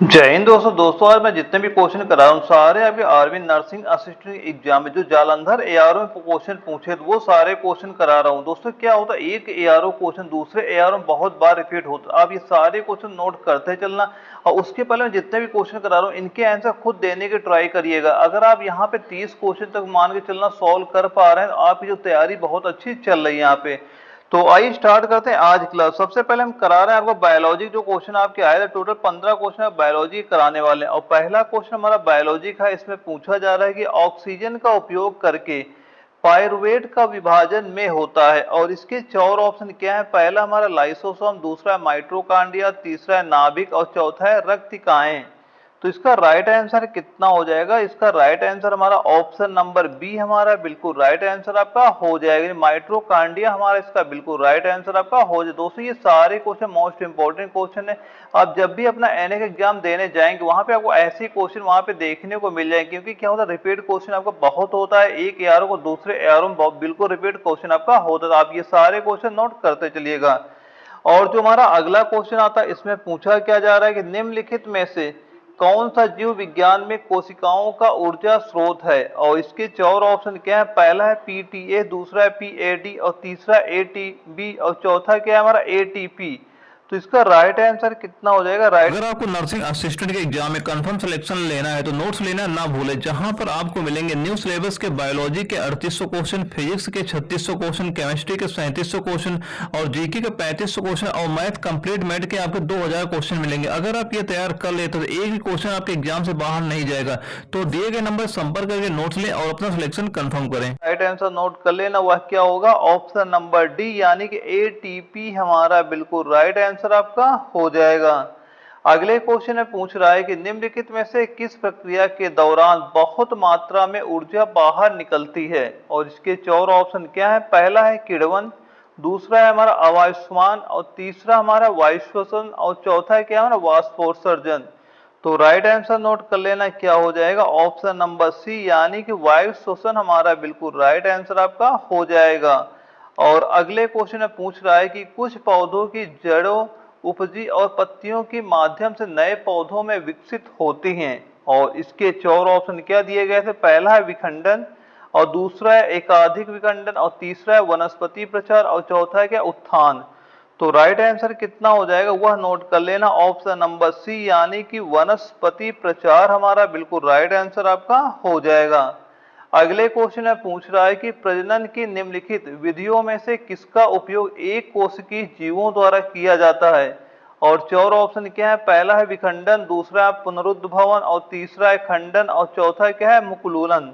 जय हिंद दोस्तों। आज मैं जितने भी क्वेश्चन करा रहा हूँ सारे आपके आर्मी नर्सिंग असिस्टेंट एग्जाम में जो जालंधर एआरओ में क्वेश्चन पूछे थे वो सारे क्वेश्चन करा रहा हूँ। दोस्तों क्या होता है, एक एआरओ क्वेश्चन दूसरे एआरओ में बहुत बार रिपीट होता है। आप ये सारे क्वेश्चन नोट करते चलना और उसके पहले मैं जितने भी क्वेश्चन करा रहा हूँ इनके आंसर खुद देने की ट्राई करिएगा। अगर आप यहाँ पे 30 क्वेश्चन तक मान के चलना सॉल्व कर पा रहे हैं तो आपकी जो तैयारी बहुत अच्छी चल रही है यहाँ पे। तो आइए स्टार्ट करते हैं आज क्लास। सबसे पहले हम करा रहे हैं आपको बायोलॉजी। जो क्वेश्चन आपके आए थे टोटल 15 क्वेश्चन बायोलॉजी कराने वाले हैं और पहला क्वेश्चन हमारा बायोलॉजी का है। इसमें पूछा जा रहा है कि ऑक्सीजन का उपयोग करके पायरुवेट का विभाजन में होता है और इसके चार ऑप्शन क्या है। पहला हमारा लाइसोसोम, दूसरा है माइटोकॉन्ड्रिया, तीसरा है नाभिक और चौथा है रक्तिकाएं। तो इसका राइट आंसर कितना हो जाएगा? इसका राइट आंसर हमारा ऑप्शन नंबर बी हमारा बिल्कुल राइट आंसर आपका हो जाएगा। माइट्रोकांडिया हमारा इसका बिल्कुल राइट आंसर आपका हो जाए। दोस्तों ये सारे क्वेश्चन मोस्ट इंपोर्टेंट क्वेश्चन है। आप जब भी अपना एनए का एग्जाम देने जाएंगे वहां पे आपको ऐसे क्वेश्चन वहां पे देखने को मिल जाएंगे, क्योंकि क्या होता है रिपीट क्वेश्चन आपका बहुत होता है। एक एआरओ को दूसरे एआरओ में बिल्कुल रिपीट क्वेश्चन आपका होता है। आप ये सारे क्वेश्चन नोट करते चलिएगा। और जो हमारा अगला क्वेश्चन आता है इसमें पूछा क्या जा रहा है कि निम्नलिखित में से कौन सा जीव विज्ञान में कोशिकाओं का ऊर्जा स्रोत है। और इसके चार ऑप्शन क्या है। पहला है पीटीए, दूसरा है पीएडी और तीसरा एटीबी और चौथा क्या है हमारा एटीपी। तो इसका राइट आंसर कितना हो जाएगा? अगर आपको नर्सिंग असिस्टेंट के एग्जाम में कंफर्म सिलेक्शन लेना है तो नोट्स लेना ना भूलें, जहां पर आपको मिलेंगे न्यू सिलेबस के बायोलॉजी के 3800 क्वेश्चन, फिजिक्स के 3600 क्वेश्चन, केमिस्ट्री के 3700 क्वेश्चन और जीके के 3500 क्वेश्चन और मैथ कंप्लीट मैथ के आपके 2000 क्वेश्चन मिलेंगे। अगर आप ये तैयार कर लेते तो एक भी क्वेश्चन आपके एग्जाम से बाहर नहीं जाएगा। तो दिए गए नंबर संपर्क करके नोट्स लें और अपना सिलेक्शन कंफर्म करें। राइट आंसर नोट कर लेना, वह क्या होगा? ऑप्शन नंबर डी यानी कि एटीपी हमारा बिल्कुल राइट आंसर आपका हो जाएगा। अगले क्वेश्चन में पूछ रहा है कि निम्नलिखित में से किस प्रक्रिया के दौरान बहुत मात्रा में ऊर्जा बाहर निकलती है। और इसके चार ऑप्शन क्या है। पहला है किण्वन, दूसरा है हमारा अवायुष्मान और तीसरा हमारा वायु श्वसन और चौथा है क्या हमारा वाष्पोत्सर्जन। तो राइट आंसर नोट कर लेना, क्या हो जाएगा? ऑप्शन नंबर सी यानी कि वायु श्वसन हमारा बिल्कुल राइट आंसर आपका हो जाएगा। और अगले क्वेश्चन में पूछ रहा है कि कुछ पौधों की जड़ों, उपजी और पत्तियों के माध्यम से नए पौधों में विकसित होती हैं। और इसके चार ऑप्शन क्या दिए गए थे। पहला है विखंडन और दूसरा है एकाधिक विखंडन और तीसरा है वनस्पति प्रचार और चौथा है क्या उत्थान। तो राइट आंसर कितना हो जाएगा वह नोट कर लेना, ऑप्शन नंबर सी यानी कि वनस्पति प्रचार हमारा बिल्कुल राइट आंसर आपका हो जाएगा। अगले क्वेश्चन में पूछ रहा है कि प्रजनन की निम्नलिखित विधियों में से किसका उपयोग एक कोशिकीय जीवों द्वारा किया जाता है। और चार ऑप्शन क्या है। पहला है विखंडन, दूसरा है पुनरुद्भवन और तीसरा है खंडन और चौथा क्या है मुकुलन।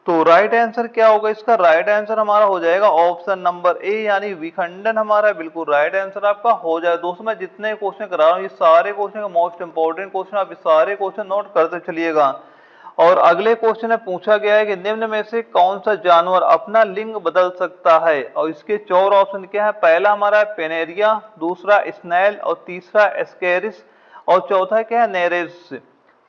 तो राइट आंसर क्या होगा? इसका राइट आंसर हमारा हो जाएगा ऑप्शन नंबर ए यानी विखंडन हमारा बिल्कुल राइट आंसर आपका हो जाए। दोस्तों मैं जितने क्वेश्चन करा रहा हूँ ये सारे क्वेश्चन का मोस्ट इंपोर्टेंट क्वेश्चन, आप सारे क्वेश्चन नोट करते चलिएगा। और अगले क्वेश्चन में पूछा गया है कि निम्न में से कौन सा जानवर अपना लिंग बदल सकता है। और इसके चार ऑप्शन क्या है। पहला हमारा है पेनेरिया, दूसरा स्नेल और तीसरा एस्केरिस और चौथा क्या है नेरेस।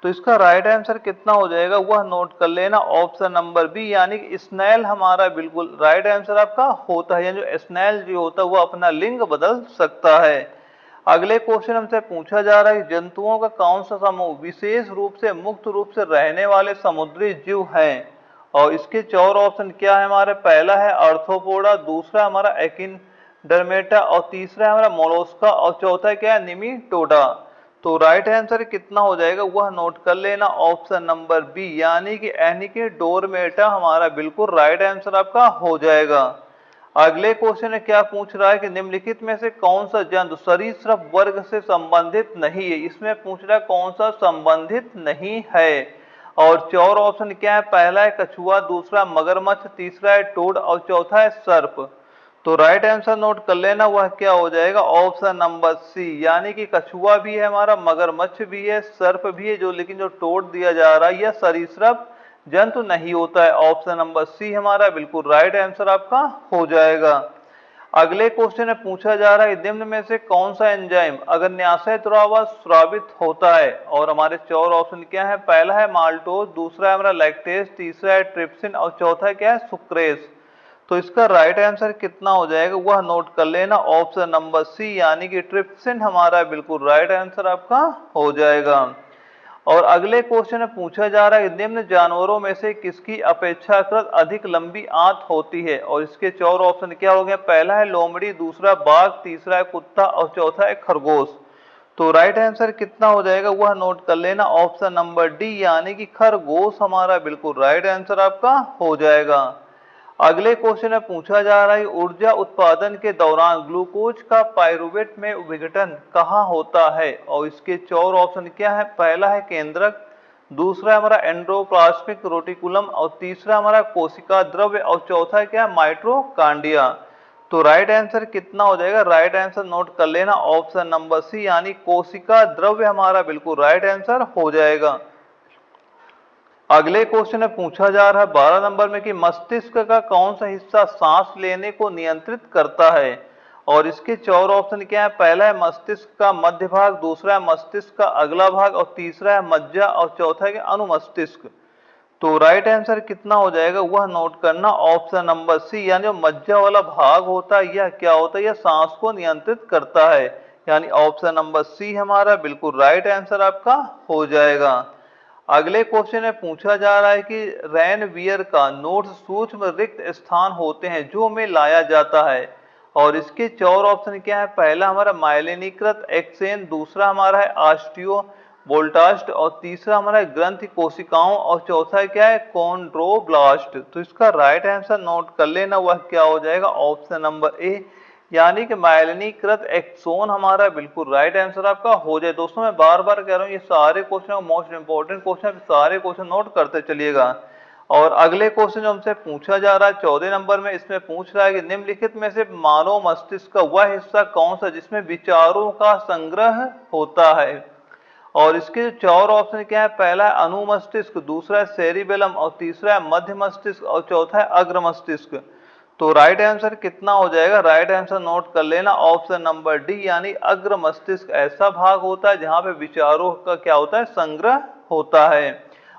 तो इसका राइट आंसर कितना हो जाएगा वह नोट कर लेना, ऑप्शन नंबर बी यानी कि स्नेल हमारा बिल्कुल राइट आंसर आपका होता है। यानी जो स्नेल जो होता है वह अपना लिंग बदल सकता है। अगले क्वेश्चन हमसे पूछा जा रहा है जंतुओं का कौन सा समूह विशेष रूप से मुक्त रूप से रहने वाले समुद्री जीव हैं। और इसके चार ऑप्शन क्या है हमारे। पहला है आर्थ्रोपोडा, दूसरा हमारा एकिनडर्मेटा और तीसरा है हमारा मोलस्का और चौथा क्या है निमिटोडा। तो राइट आंसर कितना हो जाएगा वह नोट कर लेना, ऑप्शन नंबर बी यानी कि एनिकिडोरमेटा हमारा बिल्कुल राइट आंसर आपका हो जाएगा। अगले क्वेश्चन में क्या पूछ रहा है कि निम्नलिखित में से कौन सा जंतु सरीसृप वर्ग से संबंधित नहीं है। इसमें पूछ रहा है कौन सा संबंधित नहीं है। और चार ऑप्शन क्या है। पहला है कछुआ, दूसरा मगरमच्छ, तीसरा है टोड और चौथा है सर्प। तो राइट आंसर नोट कर लेना, वह क्या हो जाएगा? ऑप्शन नंबर सी यानी कि कछुआ भी है हमारा, मगरमच्छ भी है, सर्प भी है, जो लेकिन जो टोड दिया जा रहा है यह सरीसृप जंतु नहीं होता है। ऑप्शन नंबर सी हमारा बिल्कुल राइट आंसर आपका हो जाएगा। अगले क्वेश्चन में पूछा जा रहा है निम्न में से कौन सा एंजाइम अगर न्यासाय द्वारा स्रावित होता है। और हमारे चार ऑप्शन क्या है। पहला है माल्टोज, दूसरा है हमारा लैक्टेज, तीसरा है ट्रिप्सिन और चौथा क्या है सुक्रेस। तो इसका राइट आंसर कितना हो जाएगा वह नोट कर लेना, ऑप्शन नंबर सी यानी कि ट्रिप्सिन हमारा बिल्कुल राइट आंसर आपका हो जाएगा। और अगले क्वेश्चन में पूछा जा रहा है कि निम्न जानवरों में से किसकी अपेक्षाकृत अधिक लंबी आंत होती है, और इसके 4 ऑप्शन क्या हो गए? पहला है लोमड़ी, दूसरा बाघ, तीसरा है कुत्ता और चौथा है खरगोश। तो राइट आंसर कितना हो जाएगा वह नोट कर लेना, ऑप्शन नंबर डी यानी कि खरगोश हमारा बिल्कुल राइट आंसर आपका हो जाएगा। अगले क्वेश्चन में पूछा जा रहा है ऊर्जा उत्पादन के दौरान ग्लूकोज का पायरुवेट में विघटन कहाँ होता है, और इसके 4 ऑप्शन क्या है? पहला है केंद्रक, दूसरा हमारा एंडोप्लाज्मिक रेटिकुलम और तीसरा हमारा कोशिका द्रव्य और चौथा क्या है? माइटोकॉन्ड्रिया। तो राइट आंसर कितना हो जाएगा? राइट आंसर नोट कर लेना, ऑप्शन नंबर सी यानी कोशिका द्रव्य हमारा बिल्कुल राइट आंसर हो जाएगा। अगले क्वेश्चन में पूछा जा रहा है 12 नंबर में कि मस्तिष्क का कौन सा हिस्सा सांस लेने को नियंत्रित करता है, और इसके 4 ऑप्शन क्या है? पहला है मस्तिष्क का मध्य भाग, दूसरा है मस्तिष्क का अगला भाग और तीसरा है मज्जा और चौथा है अनुमस्तिष्क। तो राइट आंसर कितना हो जाएगा वह नोट करना, ऑप्शन नंबर सी यानी जो मज्जा वाला भाग होता है यह क्या होता है? यह सांस को नियंत्रित करता है, यानी ऑप्शन नंबर सी हमारा बिल्कुल राइट आंसर आपका हो जाएगा। अगले क्वेश्चन में पूछा जा रहा है कि रेनवियर का नोट्स सूक्ष्म रिक्त स्थान होते हैं जो में लाया जाता है, और इसके 4 ऑप्शन क्या है? पहला हमारा माइलिनीकृत एक्सेन, दूसरा हमारा है ऑस्टियो बोल्टास्ट और तीसरा हमारा है ग्रंथि कोशिकाओं और चौथा क्या है? कॉन्ड्रोब्लास्ट। तो इसका राइट आंसर नोट कर लेना, वह क्या हो जाएगा? ऑप्शन नंबर ए यानी कि माइलिनीकृत एक्सोन हमारा बिल्कुल राइट आंसर आपका हो जाए। दोस्तों मैं बार बार कह रहा हूँ ये सारे क्वेश्चन मोस्ट इंपोर्टेंट क्वेश्चन, सारे क्वेश्चन नोट करते चलिएगा। और अगले क्वेश्चन जो हमसे पूछा जा रहा है 14 नंबर में, इसमें पूछ रहा है कि निम्नलिखित में से मानव मस्तिष्क का वह हिस्सा कौन सा जिसमें विचारों का संग्रह होता है, और इसके 4 ऑप्शन क्या है? पहला है अनुमस्तिष्क, दूसरा है सेरिबेलम और तीसरा है मध्य मस्तिष्क और चौथा है अग्र मस्तिष्क। तो राइट आंसर कितना हो जाएगा? राइट आंसर नोट कर लेना, ऑप्शन नंबर डी यानी अग्र मस्तिष्क ऐसा भाग होता है जहां पे विचारों का क्या होता है? संग्रह होता है।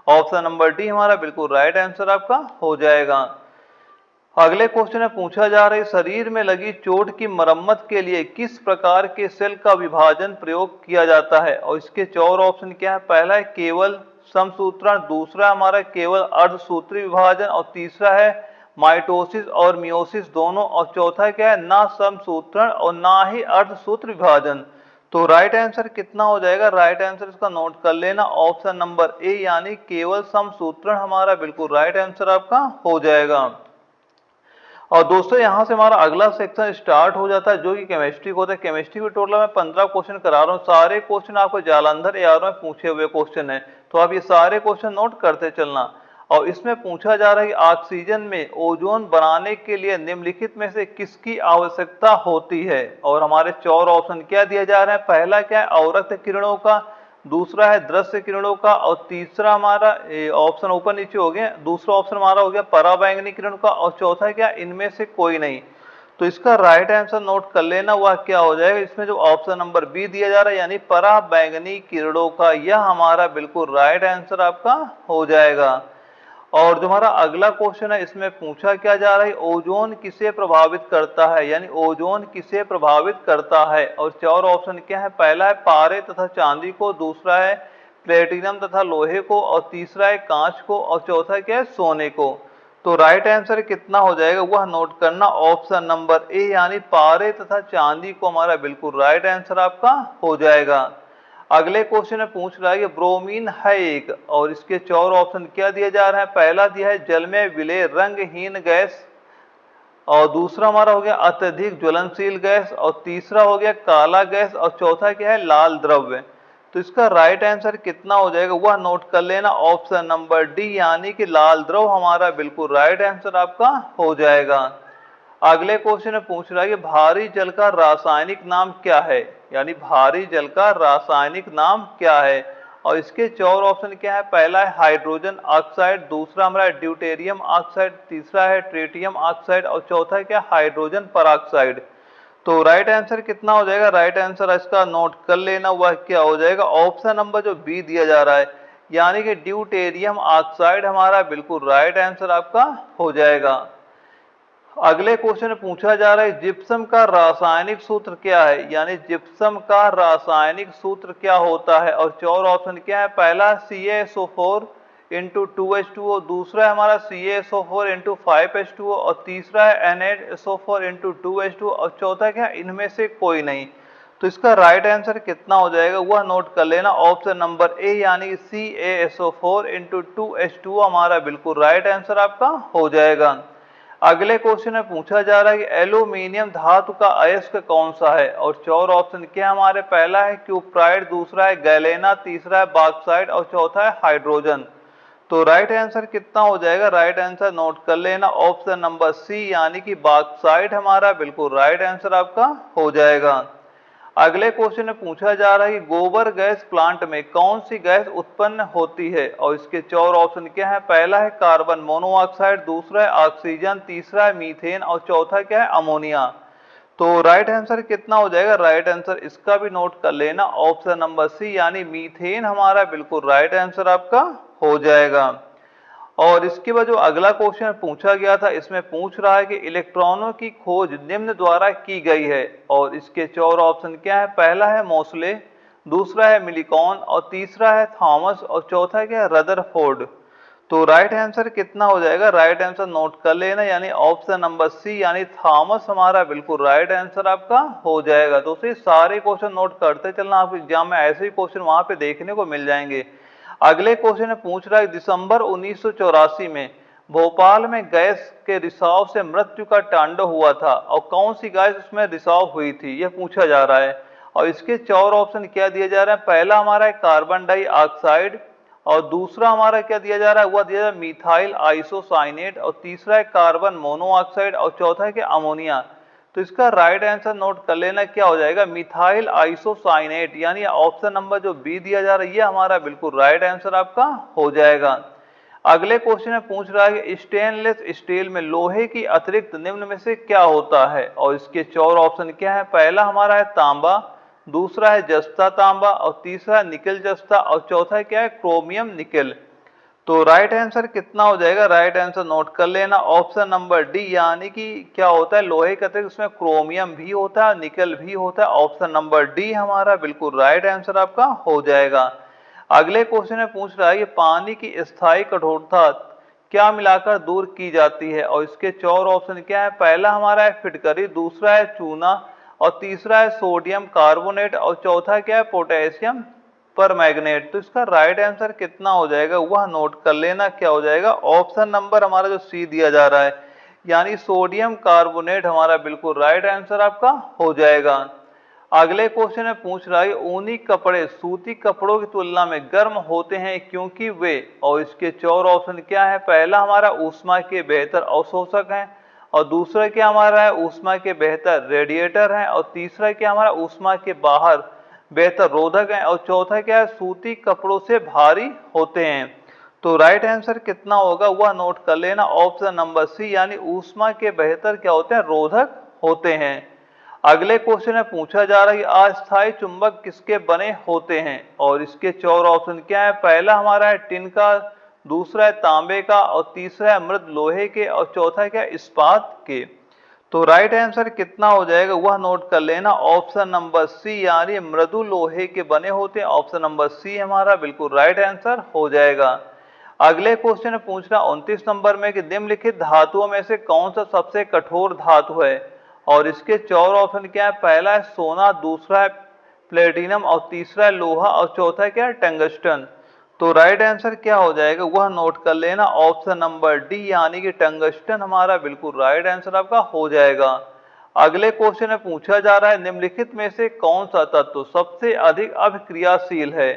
ऑप्शन नंबर डी हमारा बिल्कुल राइट आंसर आपका हो जाएगा। अगले क्वेश्चन में पूछा जा रहा है शरीर में लगी चोट की मरम्मत के लिए किस प्रकार के सेल का विभाजन प्रयोग किया जाता है, और इसके 4 ऑप्शन क्या है? पहला है केवल समसूत्रण, दूसरा हमारा केवल अर्धसूत्री विभाजन और तीसरा है माइटोसिस और मियोसिस दोनों, और चौथा क्या है? ना समसूत्रण और ना ही अर्धसूत्र विभाजन। तो राइट आंसर कितना हो जाएगा? राइट आंसर इसका नोट कर लेना, ऑप्शन नंबर ए यानी केवल समसूत्रण हमारा बिल्कुल राइट आंसर आपका हो जाएगा। और दोस्तों यहाँ से हमारा अगला सेक्शन स्टार्ट हो जाता है जो कि केमिस्ट्री होता है। केमिस्ट्री में टोटल मैं 15 क्वेश्चन करा रहा हूँ, सारे क्वेश्चन आपको जालंधर एआरओ में पूछे हुए क्वेश्चन है, तो आप ये सारे क्वेश्चन नोट करते चलना। और इसमें पूछा जा रहा है कि ऑक्सीजन में ओजोन बनाने के लिए निम्नलिखित में से किसकी आवश्यकता होती है, और हमारे 4 ऑप्शन क्या दिए जा रहे हैं? पहला क्या है? अवरक्त किरणों का, दूसरा है दृश्य किरणों का और तीसरा हमारा ऑप्शन ऊपर नीचे हो गया, दूसरा ऑप्शन हमारा हो गया पराबैंगनी किरण का और चौथा क्या? इनमें से कोई नहीं। तो इसका राइट आंसर नोट कर लेना, वह क्या हो जाएगा? इसमें जो ऑप्शन नंबर बी दिया जा रहा है यानी पराबैंगनी किरणों का, यह हमारा बिल्कुल राइट आंसर आपका हो जाएगा। और जो हमारा अगला क्वेश्चन है इसमें पूछा क्या जा रहा है? ओजोन किसे प्रभावित करता है, यानी ओजोन किसे प्रभावित करता है, और 4 ऑप्शन क्या है? पहला है पारे तथा चांदी को, दूसरा है प्लेटिनम तथा लोहे को और तीसरा है कांच को और चौथा क्या है? सोने को। तो राइट आंसर कितना हो जाएगा वह नोट करना, ऑप्शन नंबर ए यानी पारे तथा चांदी को हमारा बिल्कुल राइट आंसर आपका हो जाएगा। अगले क्वेश्चन में पूछ रहा है कि ब्रोमीन है एक, और इसके 4 ऑप्शन क्या दिए जा रहे हैं? पहला दिया है जल में विलेय रंगहीन गैस, और दूसरा हमारा हो गया अत्यधिक ज्वलनशील गैस और तीसरा हो गया काला गैस और चौथा क्या है? लाल द्रव्य। तो इसका राइट आंसर कितना हो जाएगा वह नोट कर लेना, ऑप्शन नंबर डी यानी कि लाल द्रव हमारा बिल्कुल राइट आंसर आपका हो जाएगा। अगले क्वेश्चन में पूछ रहा है कि भारी जल का रासायनिक नाम क्या है, यानी भारी जल का रासायनिक नाम क्या है, और इसके 4 ऑप्शन क्या है? पहला है हाइड्रोजन ऑक्साइड, दूसरा हमारा ड्यूटेरियम ऑक्साइड, तीसरा है ट्रिटियम ऑक्साइड और चौथा है क्या? Hydrogen peroxide. तो राइट आंसर कितना हो जाएगा? राइट आंसर इसका नोट कर लेना, वह क्या हो जाएगा? ऑप्शन नंबर जो बी दिया जा रहा है यानी कि ड्यूटेरियम ऑक्साइड हमारा बिल्कुल राइट आंसर आपका हो जाएगा। अगले क्वेश्चन में पूछा जा रहा है जिप्सम का रासायनिक सूत्र क्या है, यानी जिप्सम का रासायनिक सूत्र क्या होता है। और चार ऑप्शन क्या है, पहला CaSO4 इंटू 2H2O, दूसरा है हमारा CaSO4 इंटू 5H2O, और तीसरा है NaSO4 इंटू 2H2O, और चौथा क्या है, इनमें से कोई नहीं। तो इसका राइट आंसर कितना हो जाएगा वह नोट कर लेना, ऑप्शन नंबर ए यानी कि CaSO4 इंटू 2H2O हमारा बिल्कुल राइट आंसर आपका हो जाएगा। अगले क्वेश्चन में पूछा जा रहा है कि एल्यूमिनियम धातु का अयस्क कौन सा है। और चार ऑप्शन क्या हमारे, पहला है क्यूप्राइड, दूसरा है गैलेना, तीसरा है बॉक्साइट, और चौथा है हाइड्रोजन। तो राइट आंसर कितना हो जाएगा, राइट आंसर नोट कर लेना, ऑप्शन नंबर सी यानी कि बॉक्साइट हमारा बिल्कुल राइट आंसर आपका हो जाएगा। अगले क्वेश्चन में पूछा जा रहा है कि गोबर गैस प्लांट में कौन सी गैस उत्पन्न होती है। और इसके चार ऑप्शन क्या है, पहला है कार्बन मोनोऑक्साइड, दूसरा है ऑक्सीजन, तीसरा है मीथेन, और चौथा क्या है, अमोनिया। तो राइट आंसर कितना हो जाएगा, राइट आंसर इसका भी नोट कर लेना, ऑप्शन नंबर सी यानी मीथेन हमारा बिल्कुल राइट आंसर आपका हो जाएगा। और इसके बाद जो अगला क्वेश्चन पूछा गया था, इसमें पूछ रहा है कि इलेक्ट्रॉनों की खोज निम्न द्वारा की गई है। और इसके चार ऑप्शन क्या है, पहला है मोसले, दूसरा है मिलिकॉन, और तीसरा है थॉमस, और चौथा क्या है, रदरफोर्ड। तो राइट आंसर कितना हो जाएगा, राइट आंसर नोट कर लेना, यानी ऑप्शन नंबर सी यानी थॉमस हमारा बिल्कुल राइट आंसर आपका हो जाएगा। दोस्तों ये सारे क्वेश्चन नोट करते चलना, आपके एग्जाम में ऐसे ही क्वेश्चन वहां पे देखने को मिल जाएंगे। अगले क्वेश्चन में पूछ रहा है दिसंबर 1984 में भोपाल में गैस के रिसाव से मृत्यु का तांडव हुआ था, और कौन सी गैस उसमें रिसाव हुई थी यह पूछा जा रहा है। और इसके चार ऑप्शन क्या दिए जा रहे हैं, पहला हमारा है कार्बन डाइऑक्साइड, और दूसरा हमारा क्या दिया जा रहा है, वह दिया जा रहा है मिथाइल आइसोसाइनेट, और तीसरा है कार्बन मोनोऑक्साइड, और चौथा है कि अमोनिया। तो इसका राइट आंसर नोट कर लेना, क्या हो जाएगा, मिथाइल आइसोसाइनेट, यानी ऑप्शन नंबर जो बी दिया जा रहा है ये हमारा बिल्कुल राइट आंसर आपका हो जाएगा। अगले क्वेश्चन में पूछ रहा है कि स्टेनलेस स्टील में लोहे की अतिरिक्त निम्न में से क्या होता है। और इसके चार ऑप्शन क्या है, पहला हमारा है तांबा, दूसरा है जस्ता तांबा, और तीसरा है निकल जस्ता, और चौथा क्या है, क्रोमियम निकल। तो राइट आंसर कितना हो जाएगा, राइट आंसर नोट कर लेना, ऑप्शन नंबर डी यानी कि क्या होता है, लोहे के अतिरिक्त उसमें क्रोमियम भी होता है, निकल भी होता है, ऑप्शन नंबर डी हमारा बिल्कुल राइट आंसर आपका हो जाएगा। अगले क्वेश्चन में पूछ रहा है कि पानी की स्थायी कठोरता क्या मिलाकर दूर की जाती है। और इसके चार ऑप्शन क्या है, पहला हमारा है फिटकरी, दूसरा है चूना, और तीसरा है सोडियम कार्बोनेट, और चौथा क्या है, पोटेशियम पर मैग्नेट। तो इसका राइट आंसर कितना हो जाएगा वह नोट कर लेना, क्या हो जाएगा, ऑप्शन नंबर हमारा जो सी दिया जा रहा है यानी सोडियम कार्बोनेट हमारा बिल्कुल राइट आंसर आपका हो जाएगा। अगले क्वेश्चन में पूछ रहा है ऊनी कपड़े सूती कपड़ों की तुलना में गर्म होते हैं क्योंकि वे। और इसके चार ऑप्शन क्या है, पहला हमारा ऊष्मा के बेहतर अवशोषक हैं, और दूसरा क्या हमारा है, ऊष्मा के बेहतर रेडिएटर हैं, और तीसरा क्या हमारा ऊष्मा के बाहर बेहतर रोधक है, और चौथा क्या है, सूती कपड़ों से भारी होते हैं। तो राइट आंसर कितना होगा वह नोट कर लेना, ऑप्शन नंबर सी यानी ऊष्मा के बेहतर क्या होते हैं, रोधक होते हैं। अगले क्वेश्चन में पूछा जा रहा है कि अस्थायी चुंबक किसके बने होते हैं। और इसके चार ऑप्शन क्या है, पहला हमारा है टिन का, दूसरा है तांबे का, और तीसरा है मृद लोहे के, और चौथा क्या है, इस्पात के। तो राइट आंसर कितना हो जाएगा वह नोट कर लेना, ऑप्शन नंबर सी यानी मृदु लोहे के बने होते हैं, ऑप्शन नंबर सी हमारा बिल्कुल राइट आंसर हो जाएगा। अगले क्वेश्चन में पूछ रहा 29 नंबर में कि निम्नलिखित धातुओं में से कौन सा सबसे कठोर धातु है। और इसके चार ऑप्शन क्या है, पहला है सोना, दूसरा है प्लेटिनम, और तीसरा है लोहा, और चौथा क्या है, टंगस्टन। तो राइट आंसर क्या हो जाएगा वह नोट कर लेना, ऑप्शन नंबर डी यानी कि टंगस्टन हमारा बिल्कुल राइट आंसर आपका हो जाएगा। अगले क्वेश्चन में पूछा जा रहा है निम्नलिखित में से कौन सा तत्व सबसे अधिक अभिक्रियाशील है।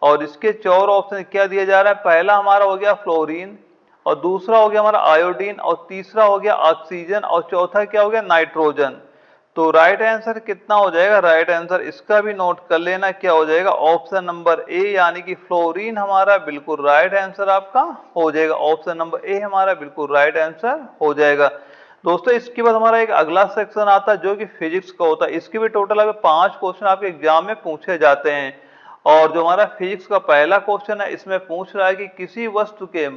और इसके चार ऑप्शन क्या दिया जा रहा है, पहला हमारा हो गया फ्लोरीन, और दूसरा हो गया हमारा आयोडीन, और तीसरा हो गया ऑक्सीजन, और चौथा क्या हो गया, नाइट्रोजन। तो राइट आंसर कितना हो जाएगा, राइट आंसर इसका भी नोट कर लेना, क्या हो जाएगा, ऑप्शन नंबर ए यानी कि फ्लोरीन हमारा बिल्कुल राइट आंसर आपका हो जाएगा, ऑप्शन नंबर ए हमारा बिल्कुल राइट आंसर हो जाएगा। दोस्तों इसके बाद हमारा एक अगला सेक्शन आता है जो कि फिजिक्स का होता है। इसके भी टोटल अगर 5 क्वेश्चन आपके एग्जाम में पूछे जाते हैं। और जो हमारा फिजिक्स का पहला क्वेश्चन है इसमें पूछ रहा है कि किसी वस्तु के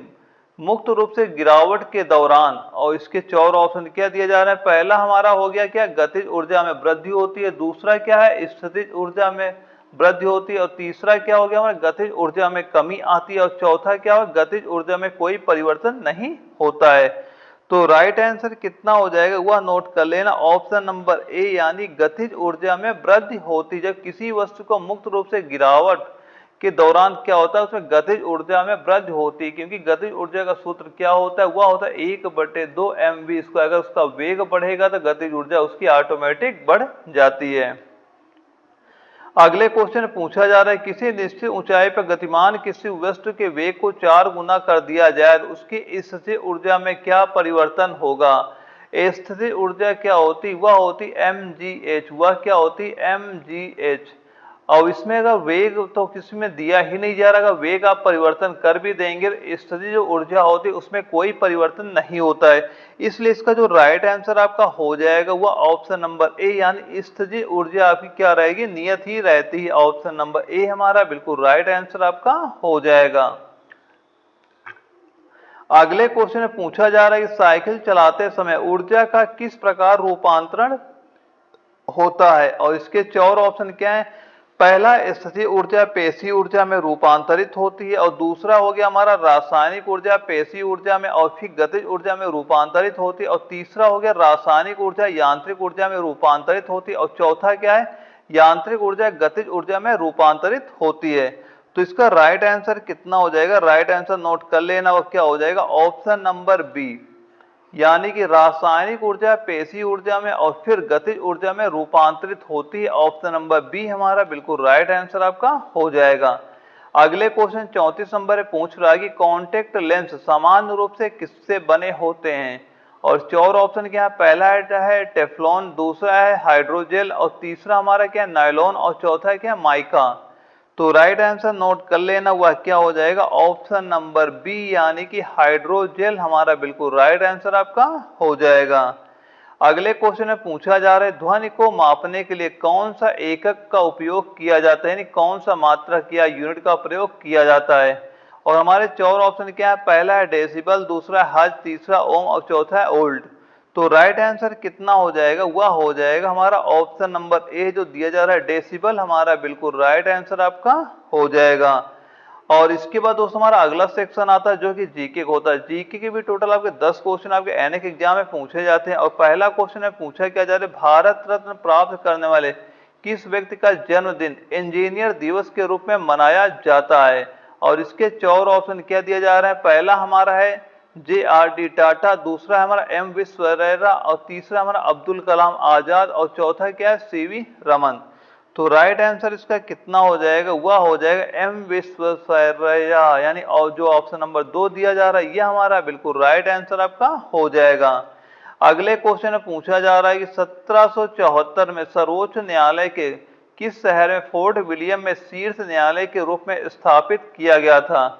मुक्त रूप से गिरावट के दौरान, और इसके 4 ऑप्शन क्या दिए जा रहे हैं। पहला हमारा हो गया क्या, गतिज ऊर्जा में वृद्धि होती है, दूसरा क्या है, स्थितिज ऊर्जा में वृद्धि होती है, और तीसरा क्या हो गया हमारा, गतिज ऊर्जा में कमी आती है, और चौथा क्या हो, गतिज ऊर्जा में कोई परिवर्तन नहीं होता है। तो राइट आंसर कितना हो जाएगा वह नोट कर लेना, ऑप्शन नंबर ए, यानी गतिज ऊर्जा में वृद्धि होती। जब किसी वस्तु को मुक्त रूप से गिरावट के दौरान क्या होता है, उसमें गतिज ऊर्जा में वृद्धि होती है, क्योंकि गतिज ऊर्जा का सूत्र क्या होता है, वह होता है 1/2 mv²। अगर उसका वेग बढ़ेगा तो गतिज ऊर्जा उसकी ऑटोमेटिक बढ़ जाती है। अगले क्वेश्चन पूछा जा रहा है, किसी निश्चित ऊंचाई पर गतिमान किसी वस्तु के वेग को 4 गुना कर दिया जाए, उसकी स्थितिज ऊर्जा में क्या परिवर्तन होगा। स्थितिज ऊर्जा क्या होती, वह होती mgh, वह क्या होती mgh। और इसमें अगर वेग तो किसी में दिया ही नहीं जा रहा, अगर वेग आप परिवर्तन कर भी देंगे, स्थितिज जो ऊर्जा होती है उसमें कोई परिवर्तन नहीं होता है, इसलिए इसका जो राइट आंसर आपका हो जाएगा वह ऑप्शन नंबर ए, यानी स्थितिज ऊर्जा आपकी क्या रहेगी, नियत ही रहती है। ऑप्शन नंबर ए हमारा बिल्कुल राइट आंसर आपका हो जाएगा। अगले क्वेश्चन में पूछा जा रहा है कि साइकिल चलाते समय ऊर्जा का किस प्रकार रूपांतरण होता है, और इसके 4 ऑप्शन क्या है। पहला, स्थितिज ऊर्जा पेशीय ऊर्जा में रूपांतरित होती है, और दूसरा हो गया हमारा रासायनिक ऊर्जा पेशीय ऊर्जा में और फिर गतिज ऊर्जा में रूपांतरित होती है, और तीसरा हो गया रासायनिक ऊर्जा यांत्रिक ऊर्जा में रूपांतरित होती है, और चौथा क्या है, यांत्रिक ऊर्जा गतिज ऊर्जा में रूपांतरित होती है। तो इसका राइट आंसर कितना हो जाएगा, राइट आंसर नोट कर लेना, वो क्या हो जाएगा, ऑप्शन नंबर बी, यानी कि रासायनिक ऊर्जा पेशीय ऊर्जा में और फिर गतिज ऊर्जा में रूपांतरित होती है। ऑप्शन नंबर बी हमारा बिल्कुल राइट आंसर आपका हो जाएगा। अगले क्वेश्चन 34 नंबर में पूछ रहा है कि कॉन्टेक्ट लेंस सामान्य रूप से किससे बने होते हैं, और 4 ऑप्शन क्या है। पहला है टेफ्लॉन, दूसरा है हाइड्रोजेल, और तीसरा हमारा क्या है नायलॉन, और चौथा है क्या माइका। तो राइट आंसर नोट कर लेना, वह क्या हो जाएगा, ऑप्शन नंबर बी, यानी कि हाइड्रोजेल हमारा बिल्कुल राइट आंसर आपका हो जाएगा। अगले क्वेश्चन में पूछा जा रहा है, ध्वनि को मापने के लिए कौन सा एकक का उपयोग किया जाता है, यानी कौन सा मात्रक या यूनिट का प्रयोग किया जाता है। और हमारे 4 ऑप्शन क्या है। पहला है डेसिबल, दूसरा है हर्ट्ज, तीसरा ओम, और चौथा है वोल्ट। तो राइट आंसर कितना हो जाएगा, वह हो जाएगा हमारा ऑप्शन नंबर ए जो दिया जा रहा है डेसिबल, हमारा बिल्कुल राइट आंसर आपका हो जाएगा। और इसके बाद दोस्तों हमारा अगला सेक्शन आता है जो कि जीके का होता है। जीके के भी टोटल आपके 10 क्वेश्चन आपके एनएक एग्जाम में पूछे जाते हैं। और पहला क्वेश्चन में पूछा क्या जा रहा है, भारत रत्न प्राप्त करने वाले किस व्यक्ति का जन्मदिन इंजीनियर दिवस के रूप में मनाया जाता है। और इसके 4 ऑप्शन क्या दिया जा रहा है। पहला हमारा है JRD टाटा, दूसरा है हमारा M विश्वेश्वरैया, और तीसरा हमारा अब्दुल कलाम आजाद, और चौथा क्या है CV रमन। तो राइट आंसर इसका कितना हो जाएगा, वह हो जाएगा M विश्वेश्वरैया, यानी और जो ऑप्शन नंबर 2 दिया जा रहा है यह हमारा बिल्कुल राइट आंसर आपका हो जाएगा। अगले क्वेश्चन में पूछा जा रहा है कि 1774 में सर्वोच्च न्यायालय के किस शहर में फोर्ट विलियम में शीर्ष न्यायालय के रूप में स्थापित किया गया था।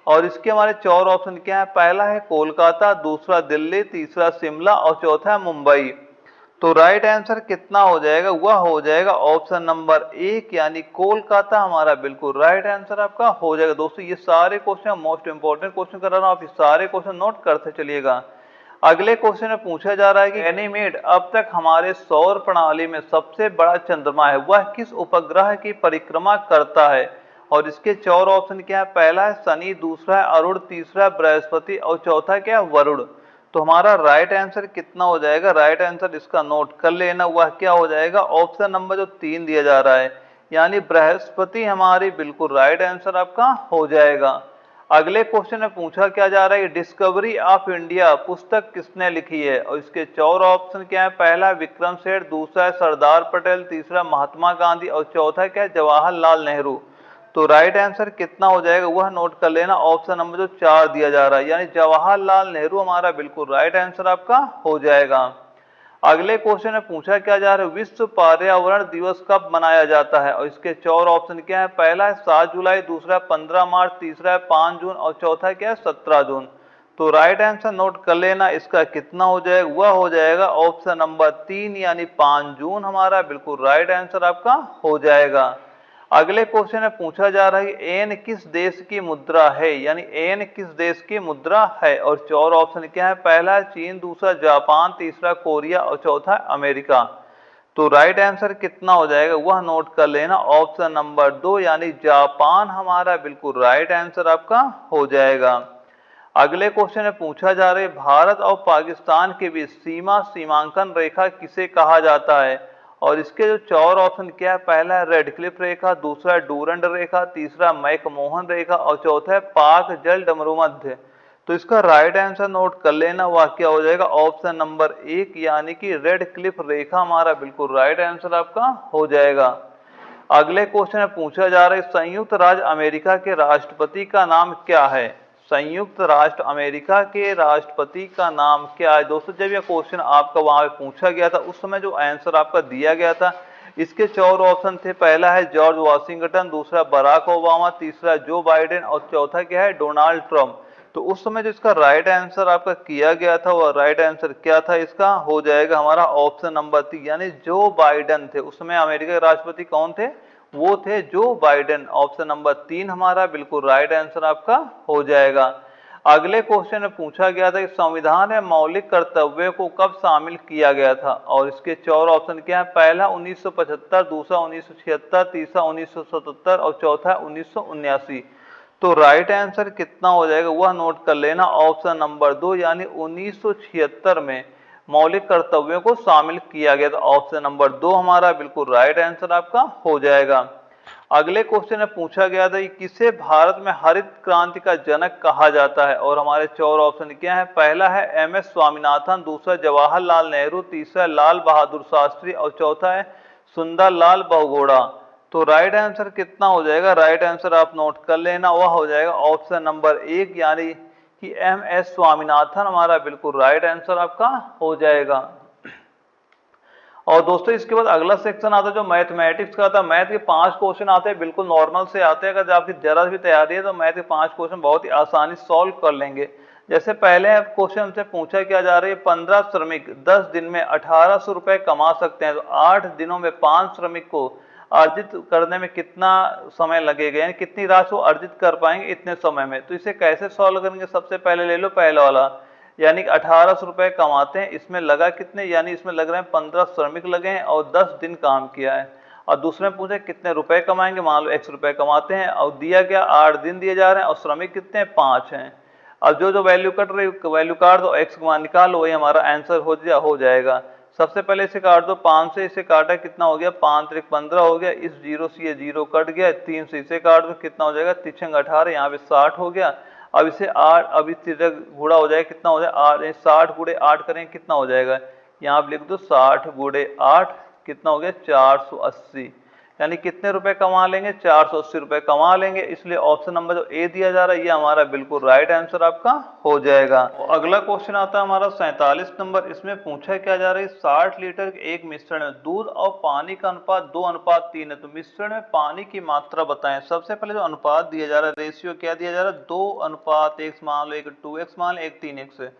और इसके हमारे 4 ऑप्शन क्या है। पहला है कोलकाता, दूसरा दिल्ली, तीसरा शिमला, और चौथा है मुंबई। तो राइट आंसर कितना हो जाएगा, वह हो जाएगा ऑप्शन नंबर 1, यानी कोलकाता हमारा बिल्कुल राइट आंसर आपका हो जाएगा। दोस्तों ये सारे क्वेश्चन मोस्ट इंपोर्टेंट क्वेश्चन कर रहा हूं, आप ये सारे क्वेश्चन नोट करते चलिएगा। अगले क्वेश्चन में पूछा जा रहा है कि गैनीमेड अब तक हमारे सौर प्रणाली में सबसे बड़ा चंद्रमा है, वह किस उपग्रह की परिक्रमा करता है। और इसके 4 ऑप्शन क्या है। पहला है शनि, दूसरा है अरुण, तीसरा है बृहस्पति, और चौथा क्या है वरुण। तो हमारा राइट आंसर कितना हो जाएगा, राइट आंसर इसका नोट कर लेना, वह क्या हो जाएगा, ऑप्शन नंबर जो 3 दिया जा रहा है, यानी बृहस्पति हमारी बिल्कुल राइट आंसर आपका हो जाएगा। अगले क्वेश्चन में पूछा क्या जा रहा है, डिस्कवरी ऑफ इंडिया पुस्तक किसने लिखी है। और इसके 4 ऑप्शन क्या है। पहला विक्रम सेठ, दूसरा है सरदार पटेल, तीसरा महात्मा गांधी, और चौथा क्या है जवाहरलाल नेहरू। तो राइट आंसर कितना हो जाएगा, वह नोट कर लेना, ऑप्शन नंबर जो 4 दिया जा रहा है, यानी जवाहरलाल नेहरू हमारा बिल्कुल राइट आंसर आपका हो जाएगा। अगले क्वेश्चन में पूछा क्या जा रहा है, विश्व पर्यावरण दिवस कब मनाया जाता है। और इसके 4 ऑप्शन क्या है। पहला है 7 जुलाई, दूसरा 15 मार्च, तीसरा है 5 जून, और चौथा क्या है 17 जून। तो राइट आंसर नोट कर लेना, इसका कितना हो जाएगा, वह हो जाएगा ऑप्शन नंबर 3, यानी 5 जून हमारा बिल्कुल राइट आंसर आपका हो जाएगा। अगले क्वेश्चन में पूछा जा रहा है कि एन किस देश की मुद्रा है, यानी एन किस देश की मुद्रा है। और चार ऑप्शन क्या है, पहला चीन, दूसरा जापान, तीसरा कोरिया और चौथा अमेरिका। तो राइट आंसर कितना हो जाएगा वह नोट कर लेना, ऑप्शन नंबर 2 यानी जापान हमारा बिल्कुल राइट आंसर आपका हो जाएगा। अगले क्वेश्चन में पूछा जा रहा है भारत और पाकिस्तान के बीच सीमांकन रेखा किसे कहा जाता है। और इसके जो चार ऑप्शन क्या है, पहला है रेड क्लिफ रेखा, दूसरा है डूरंड रेखा, तीसरा मैकमोहन रेखा और चौथा है पाक जल डमरू मध्य। तो इसका राइट आंसर नोट कर लेना, वह क्या हो जाएगा, ऑप्शन नंबर 1 यानी कि रेड क्लिफ रेखा हमारा बिल्कुल राइट आंसर आपका हो जाएगा। अगले क्वेश्चन में पूछा जा रहा है संयुक्त राज्य अमेरिका के राष्ट्रपति का नाम क्या है। संयुक्त राष्ट्र अमेरिका के राष्ट्रपति का नाम क्या है। दोस्तों जब यह क्वेश्चन आपका वहां पे पूछा गया था उस समय जो आंसर आपका दिया गया था, इसके चार ऑप्शन थे, पहला है जॉर्ज वाशिंगटन, दूसरा बराक ओबामा, तीसरा जो बाइडेन और चौथा क्या है डोनाल्ड ट्रंप। तो उस समय जो इसका राइट आंसर आपका किया गया था वह राइट आंसर क्या था, इसका हो जाएगा हमारा ऑप्शन नंबर 3 यानी जो बाइडेन थे। उस समय अमेरिका के राष्ट्रपति कौन थे, वो थे जो बाइडेन। ऑप्शन नंबर 3 हमारा बिल्कुल राइट आंसर आपका हो जाएगा। अगले क्वेश्चन में पूछा गया था कि संविधान में मौलिक कर्तव्यों को कब शामिल किया गया था। और इसके चार ऑप्शन क्या है, पहला 1975, दूसरा 1976, तीसरा 1977 और चौथा 1979। तो राइट आंसर कितना हो जाएगा वह नोट कर लेना, ऑप्शन नंबर 2 यानी 1976 में मौलिक कर्तव्यों को शामिल किया गया था। ऑप्शन नंबर 2 हमारा बिल्कुल राइट आंसर आपका हो जाएगा। अगले क्वेश्चन में पूछा गया था कि किसे भारत में हरित क्रांति का जनक कहा जाता है। और हमारे चार ऑप्शन क्या है, पहला है एम.एस. स्वामीनाथन, दूसरा जवाहरलाल नेहरू, तीसरा लाल बहादुर शास्त्री और चौथा है सुंदरलाल बहुगुणा। तो राइट आंसर कितना हो जाएगा, राइट आंसर आप नोट कर लेना, वह हो जाएगा ऑप्शन नंबर 1 यानी कि एम.एस. स्वामीनाथन हमारा बिल्कुल राइट आंसर आपका हो जाएगा। और दोस्तों इसके बाद अगला सेक्शन आता है जो मैथमेटिक्स का था। मैथ के 5 क्वेश्चन आते हैं, बिल्कुल नॉर्मल से आते हैं। अगर आपकी जरा भी तैयारी है तो मैथ के 5 क्वेश्चन बहुत ही आसानी से सॉल्व कर लेंगे। जैसे पहले क्वेश्चन हमसे पूछा क्या जा रही है, 15 श्रमिक 10 दिन में 1800 रुपए कमा सकते हैं, तो 8 दिनों में 5 श्रमिक को अर्जित करने में कितना समय लगेगा, यानी कितनी राशि वो अर्जित कर पाएंगे इतने समय में। तो इसे कैसे सॉल्व करेंगे, सबसे पहले ले लो पहला वाला, यानी कि 1800 रुपए कमाते हैं, इसमें लगा कितने, यानी इसमें लग रहे हैं 15 श्रमिक लगे हैं और 10 दिन काम किया है। और दूसरे में पूछे कितने रुपए कमाएंगे, मान लो x रुपए कमाते हैं और दिया गया 8 दिन दिए जा रहे हैं और श्रमिक कितने हैं 5 हैं। अब जो जो वैल्यू कट रही वैल्यू काट दो, x को निकालो, वही हमारा आंसर हो जाएगा। सबसे पहले इसे काट दो, 5 से इसे काटा कितना हो गया, 5 3 15 हो गया, इस 0 से ये 0 कट गया, 3 से इसे काट दो कितना हो जाएगा, 3 18, यहाँ पे 60 हो गया। अब इसे 8, अब इस गुणा हो जाएगा, कितना हो जाएगा 8, 60 गुणे 8 करें कितना हो जाएगा, यहाँ आप लिख दो 60 गुणे 8 कितना हो गया 480, यानी कितने रुपए कमा लेंगे 480 रुपए कमा लेंगे। इसलिए ऑप्शन नंबर जो ए दिया जा रहा है ये हमारा बिल्कुल राइट आंसर आपका हो जाएगा। अगला क्वेश्चन आता है हमारा 47 नंबर। इसमें पूछा क्या जा रहा है, 60 लीटर के एक मिश्रण में दूध और पानी का अनुपात 2:3 है, तो मिश्रण में पानी की मात्रा बताएं। सबसे पहले जो अनुपात दिया जा रहा है, रेशियो क्या दिया जा रहा है, 2:1 मान लो, एक 2x मान लो, एक 3x है।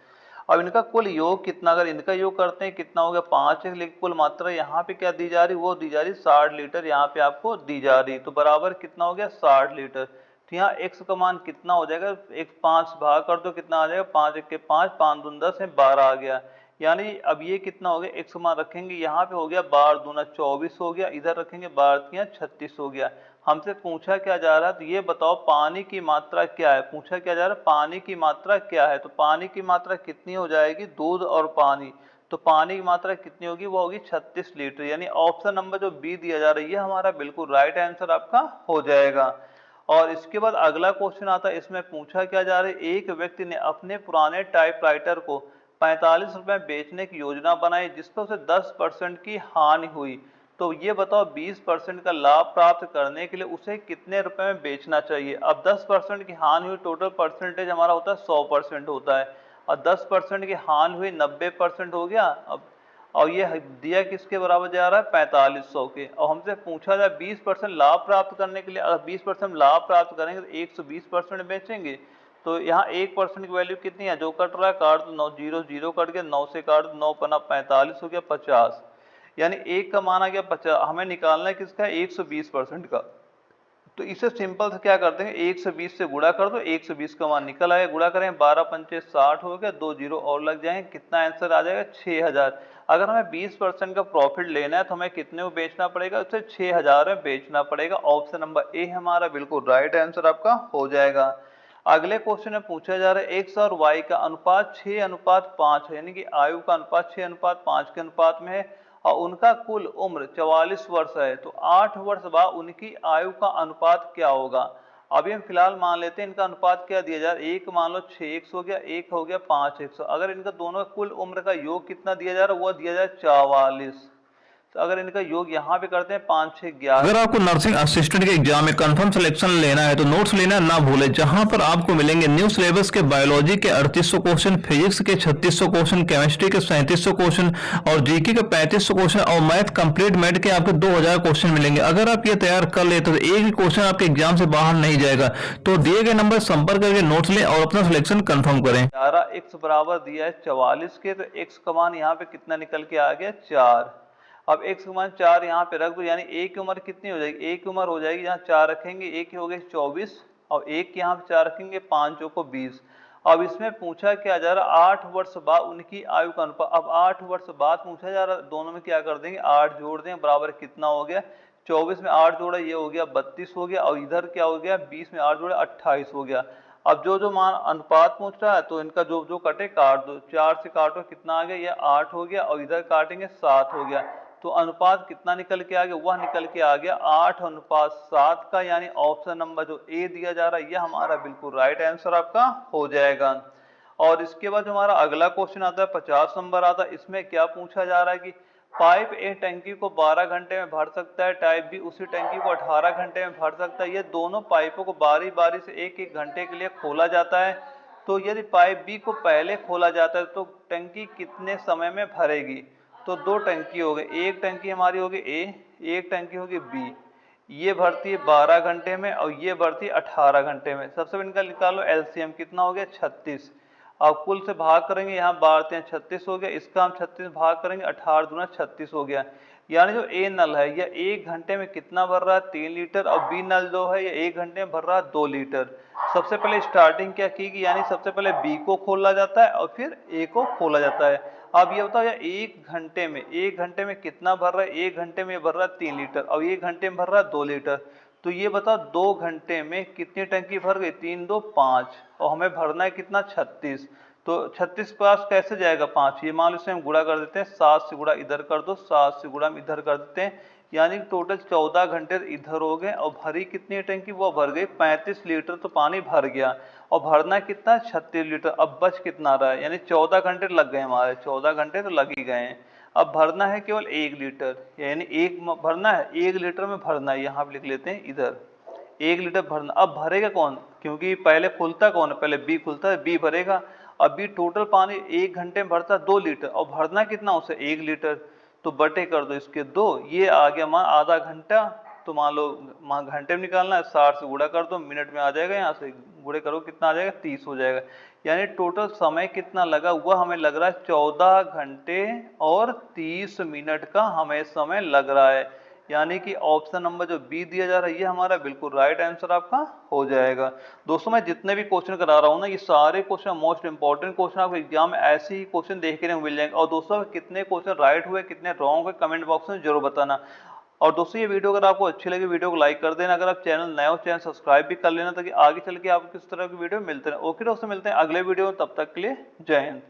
अब इनका कुल योग कितना, अगर इनका योग करते हैं कितना हो गया 5, लेकिन कुल मात्रा यहाँ पे क्या दी जा रही, वो दी जा रही 60 लीटर यहाँ पे आपको दी जा रही, तो बराबर कितना हो गया 60 लीटर। तो यहाँ x का मान कितना हो जाएगा, एक 5 भाग कर दो कितना आ जाएगा, 5 1 के 5, 5 दूनी 10 है 12 आ गया। यानी अब ये कितना हो गया, x का मान रखेंगे यहाँ पे हो गया 12 दूना 24 हो गया, इधर रखेंगे 12 तिया 36 हो गया। हमसे पूछा क्या जा रहा है, तो ये बताओ पानी की मात्रा क्या है, पूछा क्या जा रहा है पानी की मात्रा क्या है। तो पानी की मात्रा कितनी हो जाएगी, दूध और पानी, तो पानी की मात्रा कितनी होगी, वो होगी 36 लीटर, यानी ऑप्शन नंबर जो बी दिया जा रहा है ये हमारा बिल्कुल राइट आंसर आपका हो जाएगा। और इसके बाद अगला क्वेश्चन आता है। इसमें पूछा क्या जा रहा है, एक व्यक्ति ने अपने पुराने टाइपराइटर को 45 रुपए बेचने की योजना बनाई जिसपर उसे 10% की हानि हुई। तो ये बताओ 20% का लाभ प्राप्त करने के लिए उसे कितने रुपए में बेचना चाहिए। अब 10% की हानि हुई, टोटल परसेंटेज हमारा होता है 100% होता है, और 10% की हानि हुई 90% हो गया। अब और ये दिया किसके बराबर जा रहा है 4500 के। और हमसे पूछा जाए 20% लाभ प्राप्त करने के लिए, अगर 20% लाभ प्राप्त करेंगे तो 120% बेचेंगे। तो यहाँ 1% की वैल्यू कितनी है, जो कट रहा है काट दो, 9 0 0 कट गया, 9 से काट दो 9 पना 45 हो गया 50, यानी एक का मान आ गया 50। हमें निकालना है किसका 120% का। तो इसे सिंपल से क्या करते हैं, 1 से 20 से गुणा कर दो, 1 से 20 का मान निकल आएगा, गुणा करें 12 पंचे 60 हो गया, 2 जीरो और लग जाएंगे, कितना आंसर आ जाएगा 6000। अगर हमें 20% का प्रॉफिट लेना है तो हमें कितने में बेचना पड़ेगा, उसे 6000 में बेचना पड़ेगा। ऑप्शन नंबर ए हमारा बिल्कुल राइट आंसर आपका हो जाएगा। अगले क्वेश्चन में पूछा जा रहा है एक्स और वाई का अनुपात 6:5 है, यानी कि आयु का अनुपात 6:5 के अनुपात में है और उनका कुल उम्र 44 वर्ष है, तो 8 वर्ष बाद उनकी आयु का अनुपात क्या होगा। अभी हम फिलहाल मान लेते हैं इनका अनुपात क्या दिया जा रहा है, एक मान लो 6x हो गया, एक हो गया 5x। अगर इनका दोनों का कुल उम्र का योग कितना दिया जा रहा है, वो दिया जा रहा है 44। तो अगर इनका योग यहाँ पे करते हैं 5 6 11। अगर आपको नर्सिंग असिस्टेंट के एग्जाम में कंफर्म सिलेक्शन लेना है तो नोट्स लेना ना भूलें, जहां पर आपको मिलेंगे न्यू सिलेबस के बायोलॉजी के 3800 क्वेश्चन, फिजिक्स के 3600 क्वेश्चन, केमिस्ट्री के 3700 क्वेश्चन और जीके के 3500 क्वेश्चन और मैथ कंप्लीट मैथ के आपको 2000 क्वेश्चन मिलेंगे। अगर आप ये तैयार कर लेते तो एक भी क्वेश्चन आपके एग्जाम से बाहर नहीं जाएगा। तो दिए गए नंबर संपर्क करके नोट्स लें और अपना सिलेक्शन कंफर्म करें। 11x बराबर दिया है 44 के, तो x का मान यहाँ पे कितना निकल के आ गया 4। अब x का मान 4 यहाँ पे रख दो, यानी a की उम्र कितनी हो जाएगी, a की उम्र हो जाएगी, यहाँ 4 रखेंगे a की हो गई 24 और 1 की यहाँ पे 4 रखेंगे, 5 को 20। अब इसमें पूछा क्या जा रहा है 8 वर्ष बाद उनकी आयु का अनुपात। अब 8 वर्ष बाद पूछा जा रहा है, दोनों में क्या कर देंगे 8 जोड़ देंगे, बराबर कितना हो गया 24 में 8 जोड़ा ये हो गया 32 हो गया, और इधर क्या हो गया 20 में 8 जोड़ा 28 हो गया। अब जो मान अनुपात पूछ रहा है तो इनका जो कटे काट दो, 4 से काटो कितना आ गया, ये 8 हो गया और इधर काटेंगे 7 हो गया। तो अनुपात कितना निकल के आ गया, वह निकल के आ गया 8:7 का, यानी ऑप्शन नंबर जो ए दिया जा रहा है यह हमारा बिल्कुल राइट आंसर आपका हो जाएगा। और इसके बाद हमारा अगला क्वेश्चन आता है 50 नंबर आता है। इसमें क्या पूछा जा रहा है कि पाइप ए टंकी को 12 घंटे में भर सकता है, टाइप बी उसी टंकी को 18 घंटे में भर सकता है। ये दोनों पाइपों को बारी बारी से एक एक घंटे के लिए खोला जाता है। तो यदि पाइप बी को पहले खोला जाता है तो टंकी कितने समय में भरेगी। तो दो टंकी हो गई, एक टंकी हमारी होगी ए, एक टंकी होगी बी। ये भरती है 12 घंटे में और ये भरती है 18 घंटे में। सबसे पहले इनका निकालो एलसीएम, कितना हो गया 36। अब कुल से भाग करेंगे, यहाँ बारते हैं 36 हो गया, इसका हम 36 भाग करेंगे, 18 दूना 36 हो गया। यानी जो ए नल है यह 1 घंटे में कितना भर रहा है 3 लीटर, और बी नल जो है यह 1 घंटे में भर रहा है 2 लीटर। सबसे पहले स्टार्टिंग क्या की गई, यानी सबसे पहले बी को खोला जाता है और फिर ए को खोला जाता है। अब ये बताओ यार 1 घंटे में कितना भर रहा है, 1 घंटे में भर रहा है 3 लीटर और 1 घंटे में भर रहा है 2 लीटर। तो ये बताओ 2 घंटे में कितनी टंकी भर गई, 3 2 5 और हमें भरना है कितना 36। तो 36 पास कैसे जाएगा 5, ये मान लो इसे हम गुणा कर देते हैं, 7 से गुणा इधर कर दो, 7 से गुणा हम इधर कर देते हैं, यानी टोटल 14 घंटे इधर हो गए। और भरी कितनी टंकी, वो भर गई 35 लीटर, तो पानी भर गया और भरना कितना 36 लीटर। अब बच कितना रहा है, यानी 14 घंटे लग गए हमारे, 14 घंटे तो लग ही गए हैं। अब भरना है केवल 1 लीटर, यानी एक भरना है 1 लीटर में भरना है, यहाँ लिख लेते हैं इधर 1 लीटर भरना। अब भरेगा कौन, क्योंकि पहले खुलता कौन है, पहले बी खुलता है, बी भरेगा। अभी टोटल पानी 1 घंटे में भरता 2 लीटर और भरना कितना उसे 1 लीटर, तो बटे कर दो इसके 2, ये आ गया मान आधा घंटा। तो मान लो घंटे में निकालना है, 60 से गुणा कर दो, मिनट में आ जाएगा, यहाँ से गुणे करो कितना आ जाएगा 30 हो जाएगा। यानी टोटल समय कितना लगा हुआ हमें लग रहा है 14 घंटे और 30 मिनट का हमें समय लग रहा है। यानी कि ऑप्शन नंबर जो बी दिया जा रहा है ये हमारा बिल्कुल राइट आंसर आपका हो जाएगा। दोस्तों मैं जितने भी क्वेश्चन करा रहा हूँ ना, ये सारे क्वेश्चन मोस्ट इंपॉर्टेंट क्वेश्चन आपको एग्जाम में ऐसे ही क्वेश्चन देखने को मिल जाएंगे। और दोस्तों कितने क्वेश्चन राइट हुए कितने रॉन्ग हुए कमेंट बॉक्स में जरूर बताना। और दोस्तों ये वीडियो अगर आपको अच्छी लगी वीडियो को लाइक कर देना, अगर आप चैनल नए हो चैनल सब्सक्राइब भी कर लेना, ताकि आगे चल के आपको किस तरह की वीडियो मिलते रहे। ओके दोस्तों, मिलते हैं अगले वीडियो में, तब तक के लिए जय हिंद।